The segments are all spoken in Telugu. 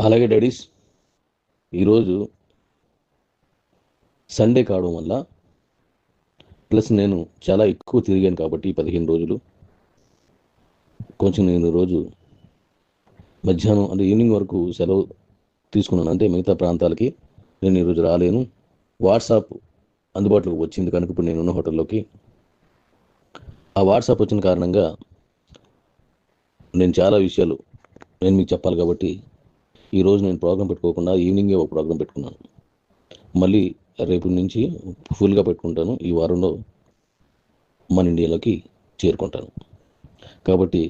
అలాగే డాడీస్, ఈరోజు సండే కావడం వల్ల ప్లస్ నేను చాలా ఎక్కువ తిరిగాను కాబట్టి 15 రోజులు కొంచెం నేను రోజు మధ్యాహ్నం అంటే ఈవినింగ్ వరకు సెలవు తీసుకున్నాను. అంటే మిగతా ప్రాంతాలకి నేను ఈరోజు రాలేను. వాట్సాప్ అందుబాటులోకి వచ్చింది కనుక ఇప్పుడు నేనున్న హోటల్లోకి ఆ వాట్సాప్ వచ్చిన కారణంగా నేను చాలా విషయాలు నేను మీకు చెప్పాలి కాబట్టి ఈరోజు నేను ప్రోగ్రాం పెట్టుకోకుండా ఈవినింగే ఒక ప్రోగ్రాం పెట్టుకున్నాను. మళ్ళీ రేపు నుంచి ఫుల్గా పెట్టుకుంటాను. ఈ వారంలో మన ఇండియాలోకి చేరుకుంటాను. కాబట్టి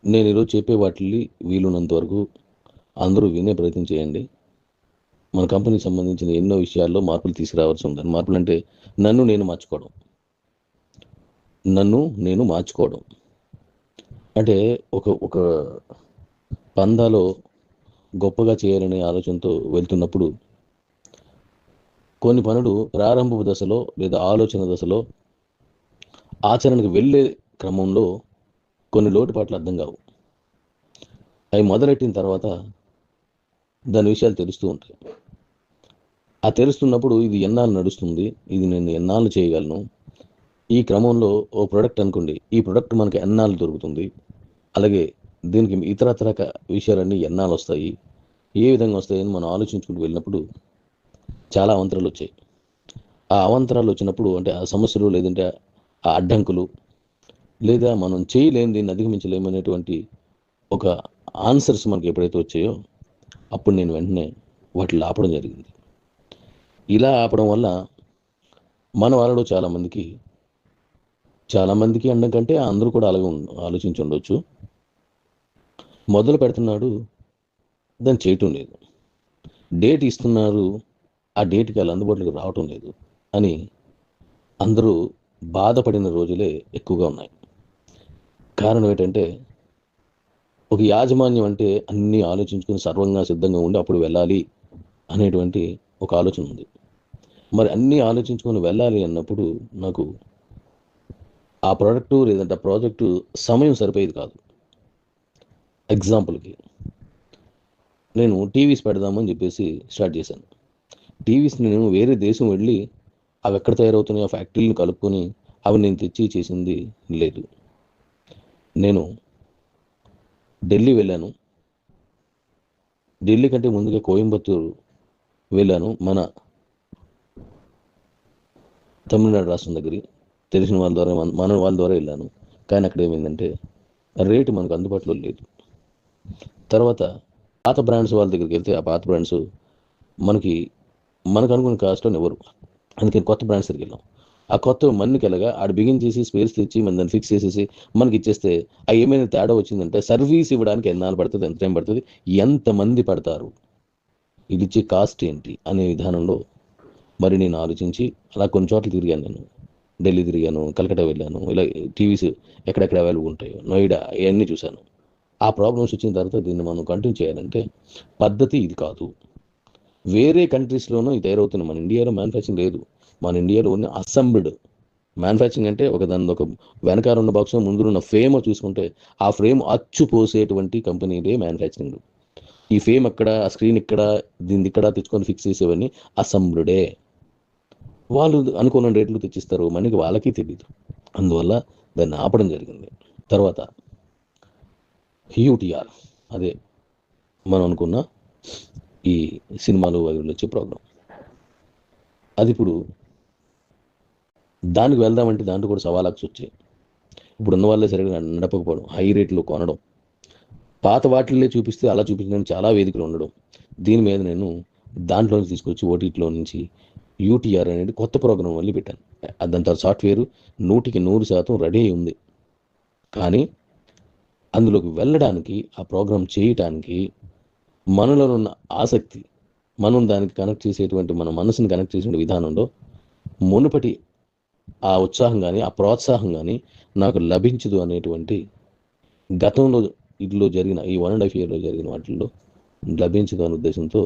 నేను ఈరోజు చెప్పే వాటిని వీలున్నంత వరకు అందరూ వినే ప్రయత్నం చేయండి. మన కంపెనీకి సంబంధించిన ఎన్నో విషయాల్లో మార్పులు తీసుకురావాల్సి ఉందని. మార్పులు అంటే నన్ను నేను మార్చుకోవడం అంటే ఒక ఒక పందాలో గొప్పగా చేయాలనే ఆలోచనతో వెళ్తున్నప్పుడు కొన్ని పనులు ప్రారంభ దశలో లేదా ఆలోచన దశలో ఆచరణకు వెళ్ళే క్రమంలో కొన్ని లోటుపాట్లు అర్థం కావు. అవి మొదలెట్టిన తర్వాత దాని విషయాలు తెలుస్తూ ఉంటాయి. ఆ తెలుస్తున్నప్పుడు ఇది ఎన్నాళ్ళు నడుస్తుంది, ఇది నేను ఎన్నాళ్ళు చేయగలను, ఈ క్రమంలో ఓ ప్రోడక్ట్ అనుకోండి, ఈ ప్రోడక్ట్ మనకి ఎన్నాళ్ళు దొరుకుతుంది, అలాగే దీనికి ఇతరత్ర విషయాలన్నీ ఎన్నాళ్ళు వస్తాయి, ఏ విధంగా వస్తాయని మనం ఆలోచించుకుంటూ వెళ్ళినప్పుడు చాలా అవాంతరాలు వచ్చాయి. ఆ అవాంతరాలు వచ్చినప్పుడు అంటే ఆ సమస్యలు లేదంటే ఆ అడ్డంకులు లేదా మనం చేయలేని దీన్ని అధిగమించలేమనేటువంటి ఒక ఆన్సర్స్ మనకి ఎప్పుడైతే వచ్చాయో అప్పుడు నేను వెంటనే వాటిని ఆపడం జరిగింది. ఇలా ఆపడం వల్ల మన వాళ్ళలో చాలామందికి అనడం కంటే అందరూ కూడా అలాగే ఆలోచించి ఉండొచ్చు. మొదలు పెడుతున్నాడు, దాన్ని చేయటం లేదు, డేట్ ఇస్తున్నారు, ఆ డేట్కి వాళ్ళు అందుబాటులోకి రావటం లేదు అని అందరూ బాధపడిన రోజులే ఎక్కువగా ఉన్నాయి. కారణం ఏంటంటే ఒక యాజమాన్యం అంటే అన్నీ ఆలోచించుకుని సర్వంగా సిద్ధంగా ఉండి అప్పుడు వెళ్ళాలి అనేటువంటి ఒక ఆలోచన ఉంది. మరి అన్నీ ఆలోచించుకొని వెళ్ళాలి అన్నప్పుడు నాకు ఆ ప్రోడక్టు లేదంటే ఆ ప్రాజెక్టు సమయం సరిపోయేది కాదు. ఎగ్జాంపుల్కి నేను టీవీస్ పెడదామని చెప్పేసి స్టార్ట్ చేశాను. టీవీస్ నేను వేరే దేశం వెళ్ళి అవి ఎక్కడ తయారవుతున్నాయో ఫ్యాక్టరీని కలుపుకొని అవి నేను తెచ్చి చేసింది లేదు. నేను ఢిల్లీ వెళ్ళాను. ఢిల్లీ కంటే ముందుగా కోయంబత్తూరు వెళ్ళాను. మన తమిళనాడు రాష్ట్రం దగ్గరికి తెలిసిన వాళ్ళ ద్వారా మన వాళ్ళ ద్వారా వెళ్ళాను. కానీ అక్కడ ఏమైందంటే రేటు మనకు అందుబాటులో లేదు. తర్వాత పాత బ్రాండ్స్ వాళ్ళ దగ్గరికి వెళ్తే ఆ పాత బ్రాండ్స్ మనకు అనుకున్న కాస్ట్లో ఇవ్వరు. అందుకని కొత్త బ్రాండ్స్ దగ్గరికి వెళ్ళాం. ఆ కొత్త మన్నుకి వెళ్ళగా ఆడ బిగిన్ చేసి స్పేస్ తెచ్చి మన దాన్ని ఫిక్స్ చేసేసి మనకి ఇచ్చేస్తే ఆ ఏమైనా తేడా వచ్చిందంటే సర్వీస్ ఇవ్వడానికి ఎన్నాళ్ళు పడుతుంది, ఎంత టైం పడుతుంది, ఎంతమంది పడతారు, ఇది ఇచ్చే కాస్ట్ ఏంటి అనే విధానంలో మరి నేను ఆలోచించి అలా కొన్ని చోట్ల తిరిగాను. నేను ఢిల్లీ తిరిగాను, కలకత్తా వెళ్ళాను. ఇలా టీవీస్ ఎక్కడెక్కడ అవైలబుల్ ఉంటాయో నోయిడా ఇవన్నీ చూశాను. ఆ ప్రాబ్లమ్స్ వచ్చిన తర్వాత దీన్ని మనం కంటిన్యూ చేయాలంటే పద్ధతి ఇది కాదు. వేరే కంట్రీస్లోనూ ఇది తయారవుతుంది, మన ఇండియాలో మ్యానుఫ్యాక్చరింగ్ లేదు. మన ఇండియాలో ఉన్న అసెంబ్ల్డ్ మ్యానుఫ్యాక్చరింగ్ అంటే దాని ఒక వెనకాల ఉన్న బాక్స్ ముందున్న ఫ్రేమ్ చూసుకుంటే ఆ ఫ్రేమ్ అచ్చు పోసేటువంటి కంపెనీలే మ్యానుఫ్యాక్చరింగ్. ఈ ఫ్రేమ్ అక్కడ, ఆ స్క్రీన్ ఇక్కడ, దీన్ని ఇక్కడ తెచ్చుకొని ఫిక్స్ చేసేవన్నీ అసెంబ్ల్డే. వాళ్ళు అనుకున్న రేట్లు తెచ్చిస్తారు, మనకి వాళ్ళకి తెలియదు. అందువల్ల దాన్ని ఆపడం జరిగింది. తర్వాత యూటీఆర్, అదే మనం అనుకున్న ఈ సినిమాలు అవి వచ్చే ప్రోగ్రాం, అది ఇప్పుడు దానికి వెళ్దామంటే దాంట్లో కూడా సవాలాక్స్ వచ్చాయి. ఇప్పుడు ఉన్న వాళ్ళే సరిగ్గా నడపకపోవడం, హై రేట్లో కొనడం, పాత వాటిల్లే చూపిస్తే అలా చూపించడానికి చాలా వేదికలు ఉండడం. దీని మీద నేను దాంట్లో నుంచి తీసుకొచ్చి ఓటీటీలో నుంచి యూటీఆర్ అనేది కొత్త ప్రోగ్రాం మళ్ళీ పెట్టాను. దాంతో సాఫ్ట్వేర్ 100% రెడీ అయి ఉంది. కానీ అందులోకి వెళ్ళడానికి, ఆ ప్రోగ్రాం చేయటానికి మనలో ఉన్న ఆసక్తి, మనం దానికి కనెక్ట్ చేసేటువంటి మన మనసుని కనెక్ట్ చేసే విధానంలో మునుపటి ఆ ఉత్సాహం కానీ ఆ ప్రోత్సాహం కానీ నాకు లభించదు అనేటువంటి గతంలో ఇదిలో జరిగిన ఈ 1.5 yearలో జరిగిన వాటిల్లో లభించదు అనే ఉద్దేశంతో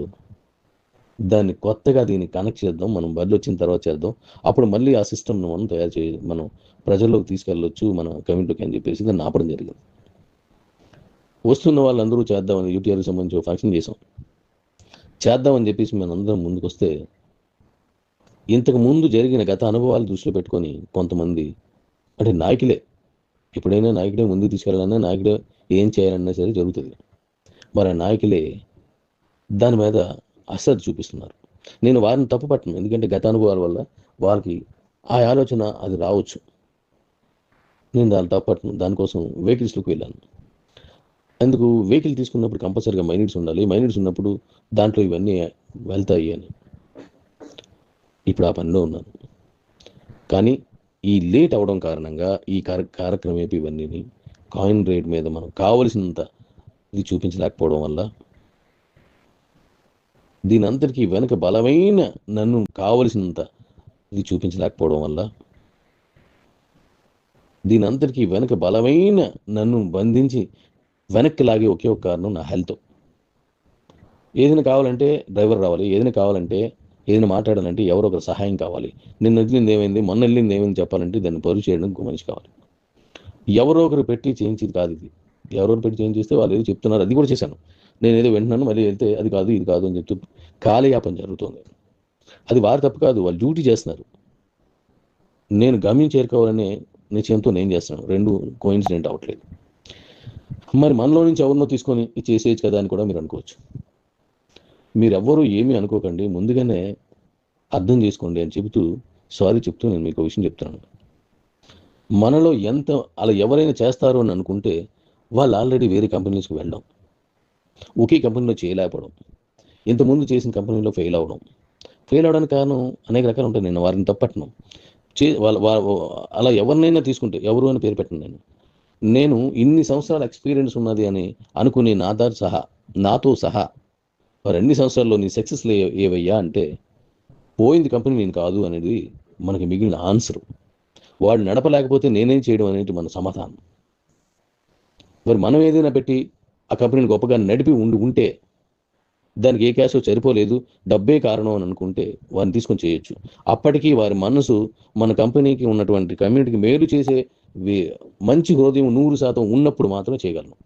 దాన్ని కొత్తగా దీన్ని కనెక్ట్ చేద్దాం, మనం బదిలీ వచ్చిన తర్వాత చేద్దాం, అప్పుడు మళ్ళీ ఆ సిస్టమ్ను మనం తయారు చేసి మనం ప్రజల్లోకి తీసుకెళ్ళొచ్చు మన కమ్యూనిటీకి అని చెప్పేసి దాన్ని ఆపడం జరిగింది. వస్తున్న వాళ్ళందరూ చేద్దామని యూటీఆర్కి సంబంధించి ఒక ఫంక్షన్ చేద్దామని చెప్పేసి మనం అందరం ముందుకు వస్తే, ఇంతకు ముందు జరిగిన గత అనుభవాలు దృష్టిలో పెట్టుకొని కొంతమంది అంటే నాయకులే, ఎప్పుడైనా నాయకుడే ముందుకు తీసుకెళ్ళాలన్నా, నాయకుడే ఏం చేయాలన్నా సరే జరుగుతుంది. మరి ఆ నాయకులే దాని మీద అశ్రద్ధ చూపిస్తున్నారు. నేను వారిని తప్పు పట్టను, ఎందుకంటే గత అనుభవాల వల్ల వాళ్ళకి ఆ ఆలోచన అది రావచ్చు. నేను దాన్ని తప్పు పట్టను. దానికోసం వెహికల్స్లోకి వెళ్ళాను. అందుకు వెహికల్ తీసుకున్నప్పుడు కంపల్సరీగా మైనీడ్స్ ఉండాలి, మైనీడ్స్ ఉన్నప్పుడు దాంట్లో ఇవన్నీ వెళ్తాయి అని ఇప్పుడు ఆ పనిలో ఉన్నాను. కానీ ఈ లేట్ అవడం కారణంగా ఈ కార్యక్రమం వైపు ఇవన్నీ కాయిన్ రేట్ మీద మనం కావలసినంత ఇది చూపించలేకపోవడం వల్ల, దీని అంతటికీ వెనక బలమైన నన్ను కావలసినంత ఇది చూపించలేకపోవడం వల్ల, దీని అంతటికీ వెనక బలమైన నన్ను బంధించి వెనక్కి లాగే ఒకే ఒక కారణం నా హెల్త్. ఏదైనా కావాలంటే డ్రైవర్ రావాలి, ఏదైనా కావాలంటే ఏదైనా మాట్లాడాలంటే ఎవరో ఒకరు సహాయం కావాలి. నిన్న వదిలింది ఏమైంది, మొన్న వెళ్ళింది ఏమైంది చెప్పాలంటే దాన్ని పరుగు చేయడానికి మనిషి కావాలి. ఎవరో ఒకరు పెట్టి చేయించేది కాదు ఇది. ఎవరో పెట్టి చేంజ్ చేస్తే వాళ్ళు ఏదో చెప్తున్నారు, అది కూడా చేశాను. నేను ఏదో వింటున్నాను, మళ్ళీ వెళ్తే అది కాదు ఇది కాదు అని చెప్తూ కాలయాపన జరుగుతుంది. అది వారి తప్పు కాదు, వాళ్ళు డ్యూటీ చేస్తున్నారు. నేను గమ్యం చేరుకోవాలనే నిశ్చయంతో నేను చేస్తున్నాను. రెండు కోఇన్సిడెంట్ అవ్వట్లేదు. మరి మనలో నుంచి ఎవరినో తీసుకొని చేసేయచ్చు కదా అని కూడా మీరు అనుకోవచ్చు. మీరెవ్వరూ ఏమీ అనుకోకండి, ముందుగానే అర్థం చేసుకోండి అని చెబుతూ సారీ చెప్తూ నేను మీకు విషయం చెప్తున్నాను. మనలో ఎంత అలా ఎవరైనా చేస్తారు అని అనుకుంటే వాళ్ళు ఆల్రెడీ వేరే కంపెనీస్కి వెళ్ళడం, ఒకే కంపెనీలో చేయలేకపోవడం, ఇంతకుముందు చేసిన కంపెనీలో ఫెయిల్ అవడానికి కారణం అనేక రకాలు ఉంటాయి. నేను వారిని తప్పట్టను. అలా ఎవరినైనా తీసుకుంటే, ఎవరు అని పేరు పెట్టను. నేను ఇన్ని సంవత్సరాల ఎక్స్పీరియన్స్ ఉన్నది అని అనుకునే నాతో సహా వారు ఎన్ని సంవత్సరాల్లో నీ సక్సెస్లు ఏవయ్యా అంటే, పోయింది కంపెనీ నేను కాదు అనేది మనకి మిగిలిన ఆన్సర్. వాడు నడపలేకపోతే నేనేం చేయడం అనేది మన సమాధానం. మరి మనం ఏదైనా పెట్టి ఆ కంపెనీని గొప్పగా నడిపి ఉంటే దానికి ఏ క్యాష్ సరిపోలేదు, డబ్బే కారణం అని అనుకుంటే వారిని తీసుకొని చేయొచ్చు. అప్పటికీ వారి మనసు మన కంపెనీకి ఉన్నటువంటి కమ్యూనిటీకి మేలు చేసే మంచి హృదయం 100% ఉన్నప్పుడు మాత్రమే చేయగలను.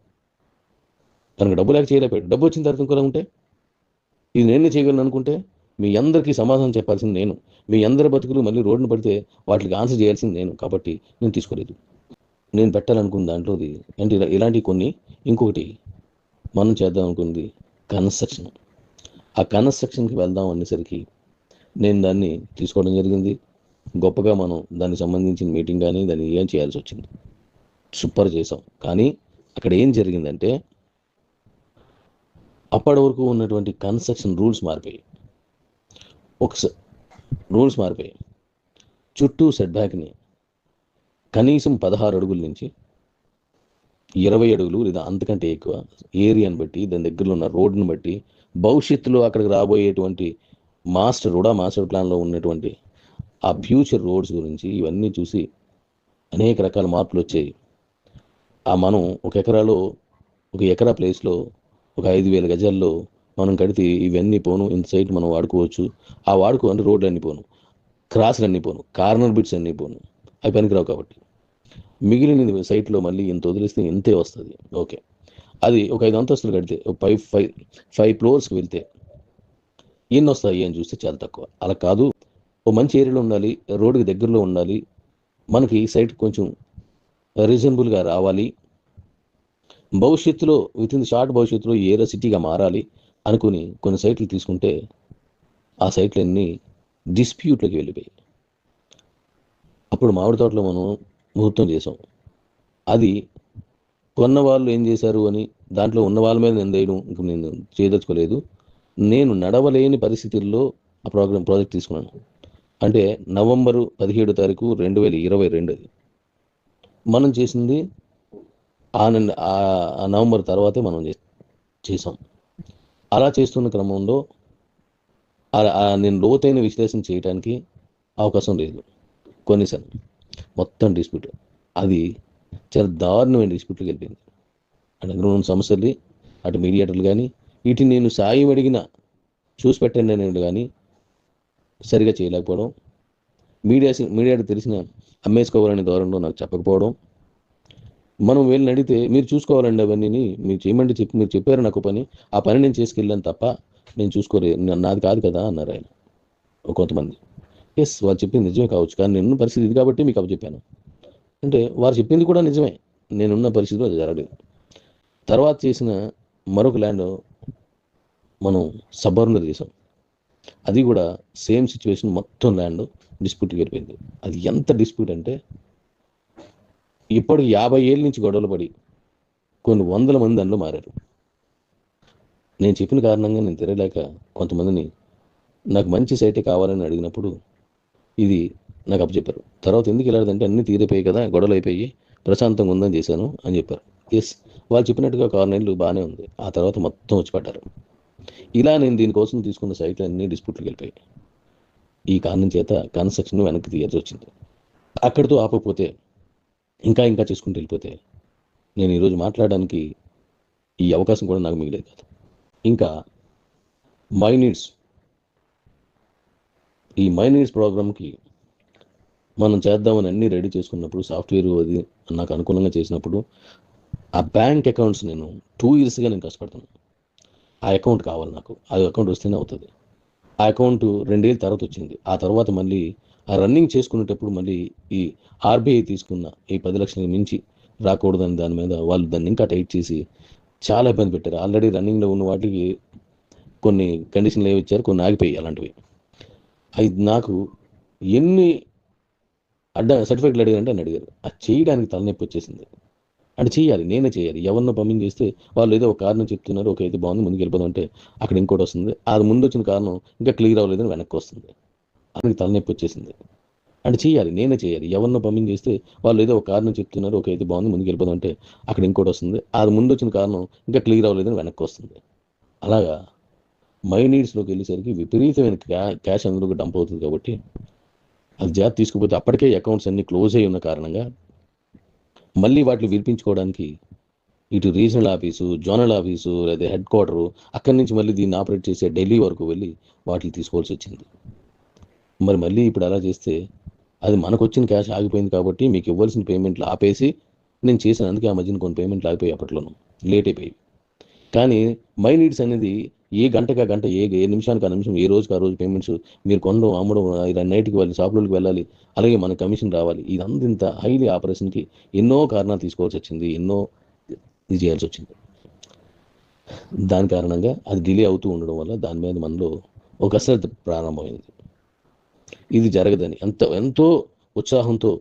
తనకు డబ్బు లేక చేయలేకపోయాడు, డబ్బు వచ్చిన తర్వాత ఇంకోలా ఉంటే ఇది నేనే చేయగలను అనుకుంటే మీ అందరికీ సమాధానం చెప్పాల్సింది నేను. మీ అందరి బతుకులు మళ్ళీ రోడ్డును పడితే వాటికి ఆన్సర్ చేయాల్సింది నేను. కాబట్టి నేను తీసుకోలేదు. నేను పెట్టాలనుకున్న దాంట్లోది అంటే ఇలాంటి కొన్ని. ఇంకొకటి మనం చేద్దాం అనుకుంది కన్స్ట్రక్షన్. ఆ కన్స్ట్రక్షన్కి వెళ్దాం అనేసరికి నేను దాన్ని తీసుకోవడం జరిగింది. గొప్పగా మనం దానికి సంబంధించిన మీటింగ్ కానీ దాన్ని ఏం చేయాల్సి వచ్చింది, సూపర్ చేసాం. కానీ అక్కడ ఏం జరిగిందంటే, అప్పటి వరకు ఉన్నటువంటి కన్స్ట్రక్షన్ రూల్స్ మారిపోయాయి. రూల్స్ మారిపోయాయి. చుట్టూ సెట్ బ్యాక్ని కనీసం 16 అడుగుల నుంచి 20 అడుగులు లేదా అంతకంటే ఎక్కువ ఏరియాని బట్టి, దాని దగ్గరలో ఉన్న రోడ్డును బట్టి, భవిష్యత్తులో అక్కడికి రాబోయేటువంటి మాస్టర్ ప్లాన్లో ఉన్నటువంటి ఆ ఫ్యూచర్ రోడ్స్ గురించి ఇవన్నీ చూసి అనేక రకాల మార్పులు వచ్చాయి. మనం ఒక ఎకరా ప్లేస్లో ఒక 5,000 గజాల్లో మనం కడితే ఇవన్నీ పోను, ఇంత సైట్ మనం వాడుకోవచ్చు. ఆ అంటే రోడ్లు అన్నీ పోను, క్రాస్లు అన్నీ పోను, కార్నర్ బిట్స్ అన్నీ పోను, అవి పనికిరావు. కాబట్టి మిగిలిన సైట్లో మళ్ళీ ఇంత వదిలిస్తే ఇంతే వస్తుంది. ఓకే, అది ఒక 5 అంతస్తులు కడితే, ఒక 5 ఫ్లోర్స్కి వెళ్తే ఎన్ని వస్తాయి అని చూస్తే చాలా తక్కువ. అలా కాదు, ఓ మంచి ఏరియాలో ఉండాలి, రోడ్డుకి దగ్గరలో ఉండాలి, మనకి సైట్ కొంచెం రీజనబుల్గా రావాలి, భవిష్యత్తులో షార్ట్ భవిష్యత్తులో ఈ ఏరియా సిటీగా మారాలి అనుకుని కొన్ని సైట్లు తీసుకుంటే ఆ సైట్లన్నీ డిస్ప్యూట్లోకి వెళ్ళిపోయాయి. అప్పుడు మామిడి తోటలో మనం ముహూర్తం చేసాం. అది కొన్న వాళ్ళు ఏం చేశారు అని దాంట్లో ఉన్న వాళ్ళ మీద నిందేయడం ఇంక నేను చేయదలుచుకోలేదు. నేను నడవలేని పరిస్థితుల్లో ఆ ప్రాజెక్ట్ తీసుకున్నాను. అంటే నవంబరు 17 తారీఖు 2022 అది మనం చేసింది. ఆ నవంబర్ తర్వాతే మనం చేసాం. అలా చేస్తున్న క్రమంలో నేను లోతైన విశ్లేషణ చేయడానికి అవకాశం లేదు. కొన్నిసార్లు మొత్తం డిస్ప్యూట్, అది చాలా దారుణమైన డిస్ప్యూట్లోకి వెళ్ళిపోయింది. అటు అందులో ఉన్న సమస్యలు, అటు మీడియేటర్లు కానీ, ఇటు నేను సాయం అడిగిన చూసి పెట్టండి అనేది కానీ సరిగా చేయలేకపోవడం, మీడియాకి తెలిసిన అమ్మేసుకోవాలనే ధోరణిలో నాకు చెప్పకపోవడం, మనం వీళ్ళని అడిగితే మీరు చూసుకోవాలండి అవన్నీ, మీరు చేయమంటే మీరు చెప్పారు నాకు పని, ఆ పని నేను చేసుకెళ్ళాను తప్ప నేను చూసుకోలే, నాది కాదు కదా అన్నారు ఆయన. కొంతమంది ఎస్ వాళ్ళు చెప్పింది నిజమే కావచ్చు, కానీ నేనున్న పరిస్థితి ఇది కాబట్టి మీకు చెప్పాను అంటే వారు చెప్పింది కూడా నిజమే, నేనున్న పరిస్థితిలో అది జరగలేదు. తర్వాత చేసిన మరొక ల్యాండ్ మనం సబర్నర్ చేసాం, అది కూడా సేమ్ సిచ్యువేషన్, మొత్తం ల్యాండ్ డిస్ప్యూట్కి వెళ్ళిపోయింది. అది ఎంత డిస్ప్యూట్ అంటే ఇప్పుడు 50 ఏళ్ళ నుంచి గొడవలు పడి కొన్ని వందల మంది దానిలో మారారు. నేను చెప్పిన కారణంగా నేను తిరగలేక కొంతమందిని నాకు మంచి సైటే కావాలని అడిగినప్పుడు ఇది నాకు అప్పచెప్పారు. తర్వాత ఎందుకు వెళ్ళాడంటే అన్నీ తీరిపోయాయి కదా, గొడవలు అయిపోయి ప్రశాంతంగా ఉందని చేశాను అని చెప్పారు. ఎస్, వాళ్ళు చెప్పినట్టుగా ఒక 6 నెలలు బాగానే ఉంది, ఆ తర్వాత మొత్తం వచ్చి పడ్డారు. ఇలా నేను దీనికోసం తీసుకున్న సైట్లు అన్నీ డిస్ప్యూట్కి వెళ్ళిపోయాయి. ఈ కారణం చేత కన్స్ట్రక్షన్ వెనక్కి తీయాల్సి వచ్చింది. అక్కడితో ఆపకపోతే ఇంకా ఇంకా చేసుకుంటూ వెళ్ళిపోతే నేను ఈరోజు మాట్లాడడానికి ఈ అవకాశం కూడా నాకు మిగిలేదు కాదు. ఇంకా మై నీడ్స్, ఈ మై నీడ్స్ ప్రోగ్రామ్కి మనం చేద్దామని అన్నీ రెడీ చేసుకున్నప్పుడు, సాఫ్ట్వేర్ అది నాకు అనుకూలంగా చేసినప్పుడు, ఆ బ్యాంక్ అకౌంట్స్ నేను 2 yearsగా నేను కష్టపడుతున్నాను. ఆ అకౌంట్ కావాలి నాకు, ఆ అకౌంట్ వస్తేనే అవుతుంది. ఆ అకౌంట్ 2 ఏళ్ళ తర్వాత వచ్చింది. ఆ తర్వాత మళ్ళీ ఆ రన్నింగ్ చేసుకునేటప్పుడు మళ్ళీ ఈ ఆర్బీఐ తీసుకున్న ఈ 10 లక్షలకు మించి రాకూడదని దాని మీద వాళ్ళు దాన్ని ఇంకా టైట్ చేసి చాలా ఇబ్బంది పెట్టారు. ఆల్రెడీ రన్నింగ్లో ఉన్న వాటికి కొన్ని కండిషన్లు ఏవి ఇచ్చారు, కొన్ని ఆగిపోయి అలాంటివి. అవి నాకు ఎన్ని సర్టిఫికెట్లు అడిగారంటే అని అడిగారు. అది చేయడానికి తలనొప్పి వచ్చేసింది. అంటే చేయాలి, నేనే చేయాలి. ఎవరినో పంపించేస్తే వాళ్ళు ఏదో ఒక కారణం చెప్తున్నారు, ఓకే అయితే బాగుంది ముందుకు వెళ్ళిపోదాం అంటే అక్కడ ఇంకోటి వస్తుంది, అది ముందు వచ్చిన కారణం ఇంకా క్లియర్ అవ్వలేదని వెనక్కి వస్తుంది. అతనికి తలనొప్పి వచ్చేసింది. అంటే చేయాలి, నేనే చేయాలి. ఎవరినో పంపించేస్తే వాళ్ళు ఏదో ఒక కారణం చెప్తున్నారు, ఓకే అయితే బాగుంది ముందుకు వెళ్ళిపోదాం అంటే అక్కడ ఇంకోటి వస్తుంది, అది ముందు వచ్చిన కారణం ఇంకా క్లియర్ అవ్వలేదని వెనక్కి వస్తుంది. అలాగా మై నీడ్స్లోకి వెళ్ళేసరికి విపరీతమైన క్యాష్ అందులోకి డంప్ అవుతుంది. కాబట్టి అది జాగ్రత్త తీసుకుపోతే అప్పటికే అకౌంట్స్ అన్నీ క్లోజ్ అయి ఉన్న కారణంగా మళ్ళీ వాటిని వినిపించుకోవడానికి ఇటు రీజనల్ ఆఫీసు, జోనల్ ఆఫీసు, లేదా హెడ్ క్వార్టరు, అక్కడి నుంచి మళ్ళీ దీన్ని ఆపరేట్ చేసే ఢిల్లీ వరకు వెళ్ళి వాటిని తీసుకోవాల్సి వచ్చింది. మరి మళ్ళీ ఇప్పుడు అలా చేస్తే అది మనకు వచ్చిన క్యాష్ ఆగిపోయింది కాబట్టి మీకు ఇవ్వాల్సిన పేమెంట్లు ఆపేసి నేను చేశాను. అందుకే ఆ మధ్యన కొన్ని పేమెంట్లు ఆగిపోయి అప్పట్లోనూ లేట్ అయిపోయి. కానీ మై నీడ్స్ అనేది ఏ గంటగా గంట, ఏ నిమిషానికి ఆ నిమిషం, ఏ రోజుకి ఆ రోజు పేమెంట్స్ మీరు కొనడం, అమ్మడం, ఇలా నైట్కి వెళ్ళి షాపులోకి వెళ్ళాలి, అలాగే మన కమిషన్ రావాలి. ఇదంతా ఇంత హైలీ ఆపరేషన్కి ఎన్నో కారణాలు తీసుకోవాల్సి వచ్చింది, ఎన్నో ఇది చేయాల్సి వచ్చింది. దాని కారణంగా అది డిలే అవుతూ ఉండడం వల్ల దాని మీద మనలో ఒక అశ్రద్ధ ప్రారంభమైంది. ఇది జరగదని ఎంతో ఉత్సాహంతో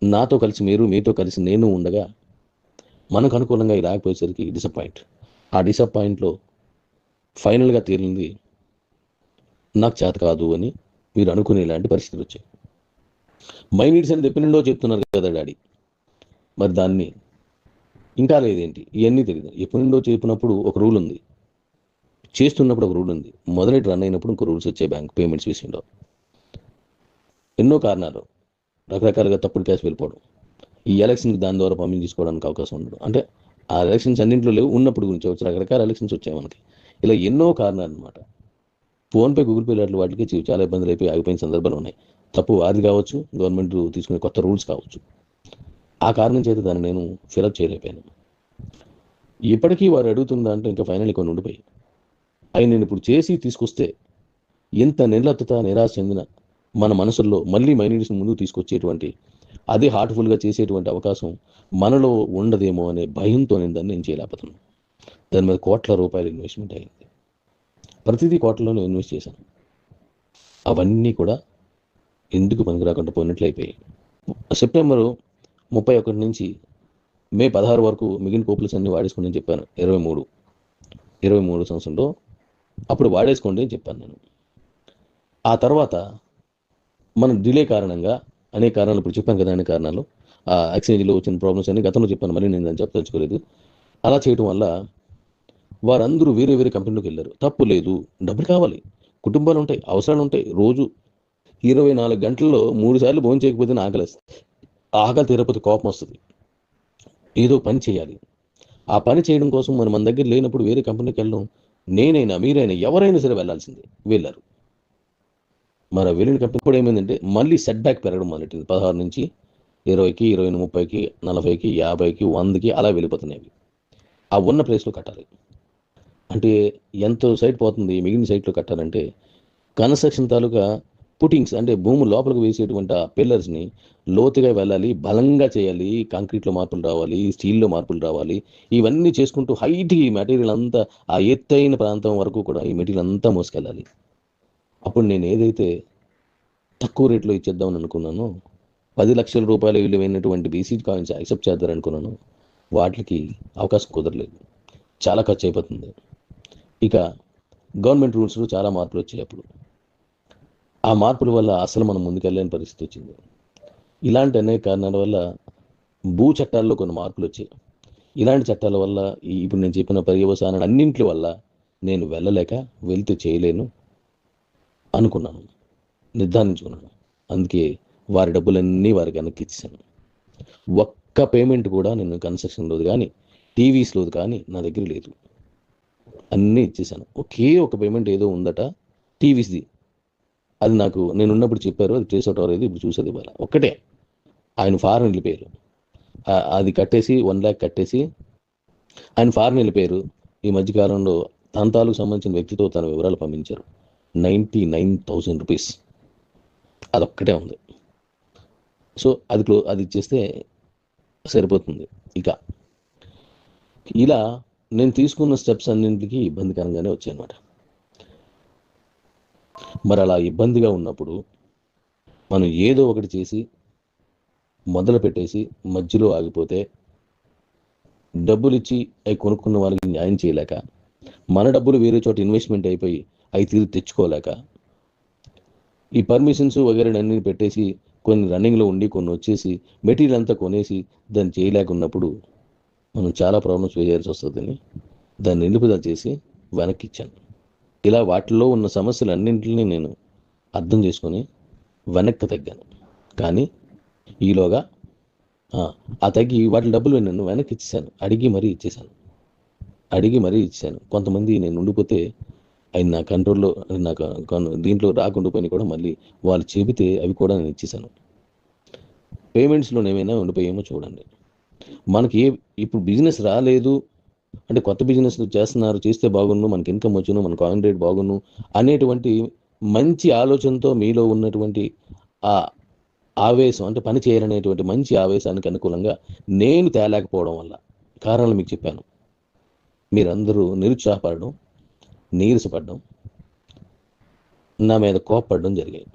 నాతో కలిసి మీరు, మీతో కలిసి నేను ఉండగా మనకు అనుకూలంగా ఇది రాకపోయేసరికి డిసప్పాయింట్. ఆ డిసప్పాయింట్లో ఫైనల్గా తేలింది నాకు చేత కాదు అని మీరు అనుకునే ఇలాంటి పరిస్థితులు వచ్చాయి. మై నీడ్స్ అనేది ఎప్పటి నుండో చెప్తున్నారు కదా డాడీ, మరి దాన్ని ఇంకా లేదేంటి? ఇవన్నీ తెలియదు. ఎప్పటి నుండో చెప్పినప్పుడు ఒక రూల్ ఉంది, చేస్తున్నప్పుడు ఒక రూల్ ఉంది, మొదలెట్ రన్ అయినప్పుడు ఇంకో రూల్స్ వచ్చాయి బ్యాంక్ పేమెంట్స్ విషయంలో. ఎన్నో కారణాలు, రకరకాలుగా తప్పుడు క్యాష్ వెళ్ళిపోవడం, ఈ ఎలక్షన్కి దాని ద్వారా పంపిణీ తీసుకోవడానికి అవకాశం ఉండడం, అంటే ఆ ఎలక్షన్స్ అన్నింటిలో లేవు, ఉన్నప్పుడు గురించి వచ్చి రకరకాల ఎలక్షన్స్ వచ్చాయి మనకి. ఇలా ఎన్నో కారణాలు అనమాట. ఫోన్పే, గూగుల్ పే లాంటి వాటికి చాలా ఇబ్బందులు అయిపోయి ఆగిపోయిన సందర్భాలు ఉన్నాయి. తప్పు అది కావచ్చు, గవర్నమెంట్ తీసుకునే కొత్త రూల్స్ కావచ్చు. ఆ కారణం చేత దాన్ని నేను ఫిలప్ చేయలేకపోయాను. ఇప్పటికీ వారు అడుగుతుందా అంటే ఇంకా ఫైనల్ కొన్ని ఉండిపోయి అవి నేను ఇప్పుడు చేసి తీసుకొస్తే ఎంత నిర్లప్తత, నిరాశ చెందిన మన మనసుల్లో మళ్ళీ మైనీడ్స్ ముందుకు తీసుకొచ్చేటువంటి, అదే హార్ట్ఫుల్గా చేసేటువంటి అవకాశం మనలో ఉండదేమో అనే భయంతో నేను చేయలేకపోతున్నాను. దాని మీద కోట్ల రూపాయలు ఇన్వెస్ట్మెంట్ అయింది. ప్రతిదీ కోట్లలోనే ఇన్వెస్ట్ చేశాను. అవన్నీ కూడా ఎందుకు పనికిరాకుండా పోయినట్లు అయిపోయాయి. సెప్టెంబరు 31 నుంచి మే 16 వరకు మిగిలిన కోపుల్స్ అన్ని వాడేసుకోండి అని చెప్పాను. 23 సంవత్సరంలో అప్పుడు వాడేసుకోండి అని చెప్పాను నేను. ఆ తర్వాత మన డిలే కారణంగా అనేక కారణాలు ఇప్పుడు చెప్పాను కదా, అనేక కారణాలు, ఆ ఎక్స్చేంజ్లో వచ్చిన ప్రాబ్లమ్స్ అన్ని గతంలో చెప్పాను, మళ్ళీ నేను దాన్ని చెప్పదలుచుకోలేదు. అలా చేయడం వల్ల వారందరూ వేరే వేరే కంపెనీలోకి వెళ్ళారు. తప్పు లేదు, డబ్బులు కావాలి, కుటుంబాలు ఉంటాయి, అవసరాలు ఉంటాయి. రోజు 24 గంటల్లో 3 సార్లు భోజనం చేయకపోతే ఆకలి తీరకపోతే కోపం వస్తుంది. ఏదో పని చేయాలి. ఆ పని చేయడం కోసం మన దగ్గర లేనప్పుడు వేరే కంపెనీకి వెళ్ళడం, నేనైనా మీరైనా ఎవరైనా సరే వెళ్ళాల్సిందే. వెళ్ళారు. మరి వెళ్ళిన కంపెనీ కూడా ఏమైందంటే మళ్ళీ సెట్ బ్యాక్ పెరగడం మొదలెట్టింది 16 నుంచి 20కి, 20, 30కి, 40కి, 50కి, 100కి అలా వెళ్ళిపోతున్నాయి అవి. ఆ ఉన్న ప్లేస్లో కట్టాలి. అంటే ఎంత సైట్ పోతుంది మిగిలిన సైట్లో కట్టాలంటే, కన్స్ట్రక్షన్ తాలూకా పుటింగ్స్ అంటే భూమి లోపలికి వేసేటువంటి ఆ పిల్లర్స్ని లోతుగా వెళ్ళాలి, బలంగా చేయాలి, కాంక్రీట్లో మార్పులు రావాలి, స్టీల్లో మార్పులు రావాలి. ఇవన్నీ చేసుకుంటూ హైట్ ఈ మెటీరియల్ అంతా ఆ ఎత్తైన ప్రాంతం వరకు కూడా ఈ మెటీరియల్ అంతా మోసుకెళ్ళాలి. అప్పుడు నేను ఏదైతే తక్కువ రేట్లో ఇచ్చేద్దామని అనుకున్నానో, 10 లక్షల రూపాయలు విలువైనటువంటి బీసీ కాయిన్స్ యాక్సెప్ట్ చేద్దారనుకున్నాను, వాటికి అవకాశం కుదరలేదు. చాలా ఖర్చు అయిపోతుంది. ఇక గవర్నమెంట్ రూల్స్లో చాలా మార్పులు వచ్చాయి అప్పుడు. ఆ మార్పుల వల్ల అసలు మనం ముందుకెళ్ళలేని పరిస్థితి వచ్చింది. ఇలాంటి అనేక కారణాల వల్ల భూ చట్టాల్లో కొన్ని మార్పులు వచ్చాయి. ఇలాంటి చట్టాల వల్ల ఇప్పుడు నేను చెప్పిన పర్యవసానాలు అన్నింటి వల్ల నేను వెళ్ళలేక వెళ్తే చేయలేను అనుకున్నాను, నిర్ధారించుకున్నాను. అందుకే వారి డబ్బులన్నీ వారికి వెనక్కి ఇచ్చాను. ఒక్క పేమెంట్ కూడా నేను కన్స్ట్రక్షన్లోది కానీ టీవీస్లోది కానీ నా దగ్గర లేదు. అన్నీ ఇచ్చేసాను. ఒకే ఒక పేమెంట్ ఏదో ఉందట టీవీస్ది, అది నాకు నేను ఉన్నప్పుడు చెప్పారు, అది ట్రేస్ అవుట్ అవ్వలేదు. ఇప్పుడు చూసేది ఇవ్వాలి ఒక్కటే. ఆయన ఫారెన్ వెళ్ళిపోయారు. అది కట్టేసి 1 lakh కట్టేసి ఆయన ఫారెన్ వెళ్ళిపోయారు. ఈ మధ్యకాలంలో తన తాలూకు సంబంధించిన వ్యక్తితో తన వివరాలు పంపించారు. 99,000 రూపీస్ అదొక్కటే ఉంది. సో అది ఇచ్చేస్తే సరిపోతుంది. ఇక ఇలా నేను తీసుకున్న స్టెప్స్ అన్నింటికి ఇబ్బందికరంగానే వచ్చాయన్నమాట. మరి అలా ఇబ్బందిగా ఉన్నప్పుడు మనం ఏదో ఒకటి చేసి మొదలు పెట్టేసి మధ్యలో ఆగిపోతే డబ్బులు ఇచ్చి అవి కొనుక్కున్న వాళ్ళకి న్యాయం చేయలేక, మన డబ్బులు వేరే చోట ఇన్వెస్ట్మెంట్ అయిపోయి అవి తిరిగి తెచ్చుకోలేక, ఈ పర్మిషన్స్ వగేరే అన్ని పెట్టేసి కొన్ని రన్నింగ్లో ఉండి కొన్ని వచ్చేసి మెటీరియల్ అంతా కొనేసి దాన్ని చేయలేకున్నప్పుడు మనం చాలా ప్రాబ్లమ్స్ వేయాల్సి వస్తుందని దాన్ని నిలుపుదల చేసి వెనక్కి ఇచ్చాను. ఇలా వాటిల్లో ఉన్న సమస్యలన్నింటినీ నేను అర్థం చేసుకొని వెనక్కి తగ్గాను. కానీ ఈలోగా ఆ తగ్గి వాటి డబ్బులు నేను వెనక్కి ఇచ్చేసాను. అడిగి మరీ ఇచ్చాను. కొంతమంది నేను ఉండిపోతే అవి నా కంట్రోల్లో దీంట్లో రాకుండా పోయినా కూడా మళ్ళీ వాళ్ళు చెబితే అవి కూడా నేను ఇచ్చేసాను. పేమెంట్స్లో ఏమైనా ఉండిపోయేమో చూడండి. మనకి ఇప్పుడు బిజినెస్ రాలేదు అంటే కొత్త బిజినెస్ చేస్తున్నారు, చేస్తే బాగున్ను, మనకి ఇన్కమ్ వచ్చును, మన కాయిన్ రేట్ బాగున్ను అనేటువంటి మంచి ఆలోచనతో మీలో ఉన్నటువంటి ఆ ఆవేశం అంటే పని చేయాలనేటువంటి మంచి ఆవేశానికి అనుకూలంగా నేను తేలేకపోవడం వల్ల కారణాలు మీకు చెప్పాను. మీరందరూ నిరుత్సాహపడడం, నీరసపడడం, నా మీద కోప్పడడం జరిగాయి.